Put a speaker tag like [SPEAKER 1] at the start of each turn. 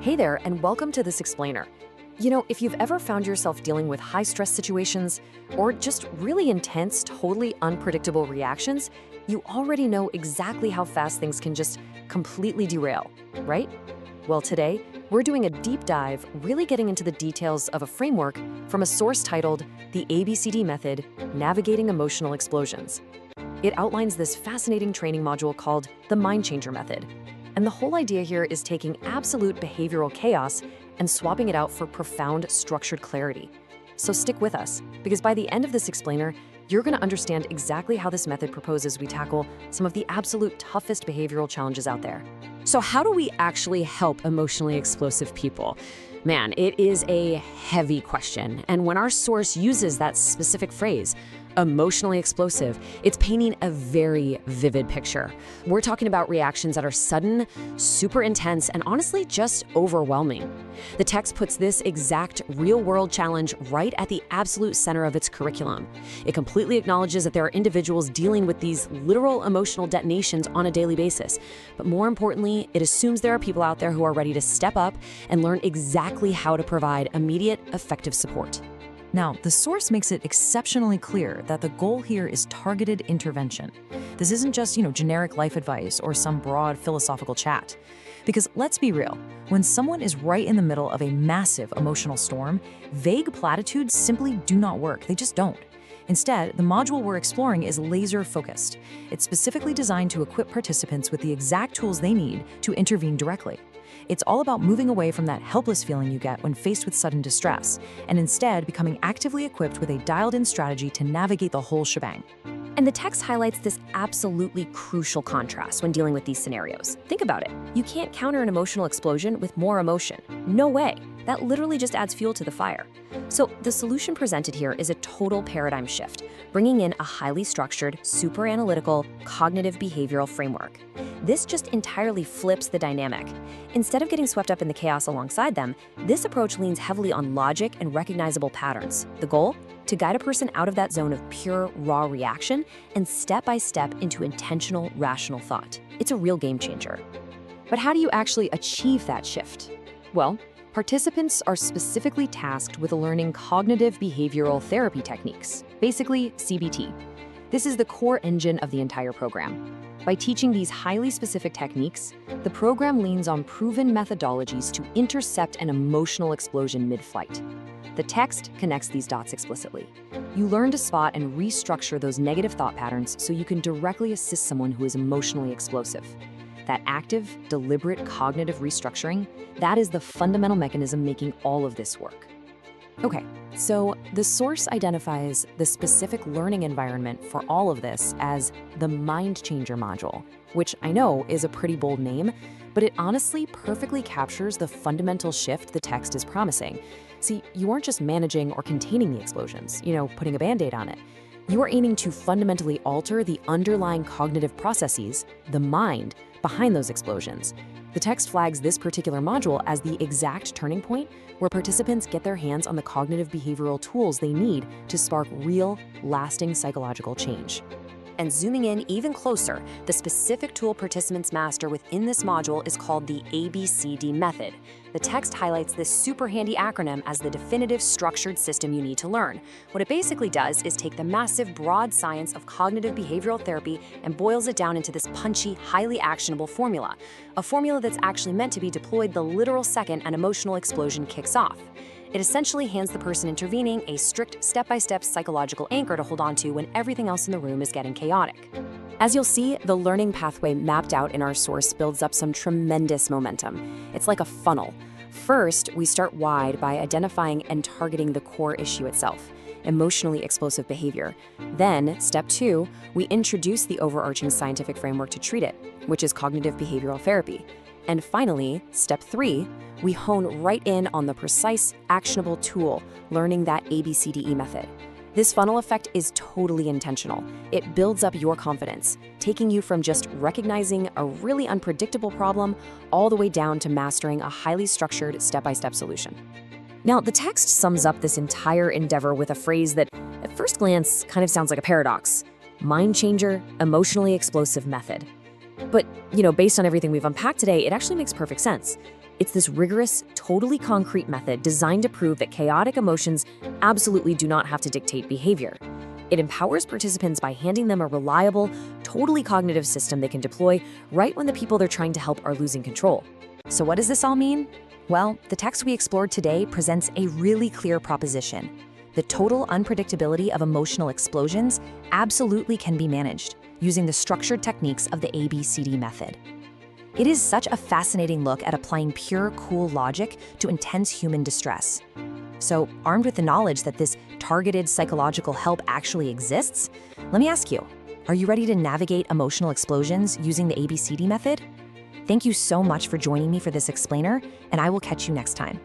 [SPEAKER 1] Hey there, and welcome to This Explainer. If you've ever found yourself dealing with high stress situations or just really intense, totally unpredictable reactions, you already know exactly how fast things can just completely derail, right? Well, today, we're doing a deep dive, really getting into the details of a framework from a source titled The ABCD Method Navigating Emotional Explosions. It outlines this fascinating training module called the Mind Changer Method. And the whole idea here is taking absolute behavioral chaos and swapping it out for profound structured clarity. So stick with us, because by the end of this explainer, you're going to understand exactly how this method proposes we tackle some of the absolute toughest behavioral challenges out there.
[SPEAKER 2] So how do we actually help emotionally explosive people? Man, it is a heavy question. And when our source uses that specific phrase, emotionally explosive, it's painting a very vivid picture. We're talking about reactions that are sudden, super intense, and honestly just overwhelming. The text puts this exact real-world challenge right at the absolute center of its curriculum. It completely acknowledges that there are individuals dealing with these literal emotional detonations on a daily basis. But more importantly, it assumes there are people out there who are ready to step up and learn exactly how to provide immediate, effective support.
[SPEAKER 3] Now, the source makes it exceptionally clear that the goal here is targeted intervention. This isn't just, generic life advice or some broad philosophical chat. Because let's be real, when someone is right in the middle of a massive emotional storm, vague platitudes simply do not work. They just don't. Instead, the module we're exploring is laser-focused. It's specifically designed to equip participants with the exact tools they need to intervene directly. It's all about moving away from that helpless feeling you get when faced with sudden distress, and instead becoming actively equipped with a dialed-in strategy to navigate the whole shebang.
[SPEAKER 1] And the text highlights this absolutely crucial contrast when dealing with these scenarios. Think about it. You can't counter an emotional explosion with more emotion. No way. That literally just adds fuel to the fire. So the solution presented here is a total paradigm shift, bringing in a highly structured, super analytical, cognitive behavioral framework. This just entirely flips the dynamic. Instead of getting swept up in the chaos alongside them, this approach leans heavily on logic and recognizable patterns. The goal? To guide a person out of that zone of pure, raw reaction and step by step into intentional, rational thought. It's a real game changer. But how do you actually achieve that shift? Well, participants are specifically tasked with learning cognitive behavioral therapy techniques, basically CBT. This is the core engine of the entire program. By teaching these highly specific techniques, the program leans on proven methodologies to intercept an emotional explosion mid-flight. The text connects these dots explicitly. You learn to spot and restructure those negative thought patterns so you can directly assist someone who is emotionally explosive. That active, deliberate cognitive restructuring, that is the fundamental mechanism making all of this work. Okay, so the source identifies the specific learning environment for all of this as the Mind Changer module, which I know is a pretty bold name, but it honestly perfectly captures the fundamental shift the text is promising. See, you aren't just managing or containing the explosions, putting a Band-Aid on it. You are aiming to fundamentally alter the underlying cognitive processes, the mind, behind those explosions. The text flags this particular module as the exact turning point where participants get their hands on the cognitive behavioral tools they need to spark real, lasting psychological change. And zooming in even closer, the specific tool participants master within this module is called the ABCD method. The text highlights this super handy acronym as the definitive structured system you need to learn. What it basically does is take the massive, broad science of cognitive behavioral therapy and boils it down into this punchy, highly actionable formula. A formula that's actually meant to be deployed the literal second an emotional explosion kicks off. It essentially hands the person intervening a strict step-by-step psychological anchor to hold on to when everything else in the room is getting chaotic. As you'll see, the learning pathway mapped out in our source builds up some tremendous momentum. It's like a funnel. First, we start wide by identifying and targeting the core issue itself, emotionally explosive behavior. Then, step 2, we introduce the overarching scientific framework to treat it, which is cognitive behavioral therapy. And finally, step 3, we hone right in on the precise, actionable tool, learning that ABCDE method. This funnel effect is totally intentional. It builds up your confidence, taking you from just recognizing a really unpredictable problem all the way down to mastering a highly structured step-by-step solution. Now, the text sums up this entire endeavor with a phrase that, at first glance, kind of sounds like a paradox: Mind Changer, Emotionally Explosive Method. But, based on everything we've unpacked today, it actually makes perfect sense. It's this rigorous, totally concrete method designed to prove that chaotic emotions absolutely do not have to dictate behavior. It empowers participants by handing them a reliable, totally cognitive system they can deploy right when the people they're trying to help are losing control.
[SPEAKER 3] So what does this all mean? Well, the text we explored today presents a really clear proposition. The total unpredictability of emotional explosions absolutely can be managed using the structured techniques of the ABCD method. It is such a fascinating look at applying pure, cool logic to intense human distress. So, armed with the knowledge that this targeted psychological help actually exists, let me ask you, are you ready to navigate emotional explosions using the ABCD method? Thank you so much for joining me for this explainer, and I will catch you next time.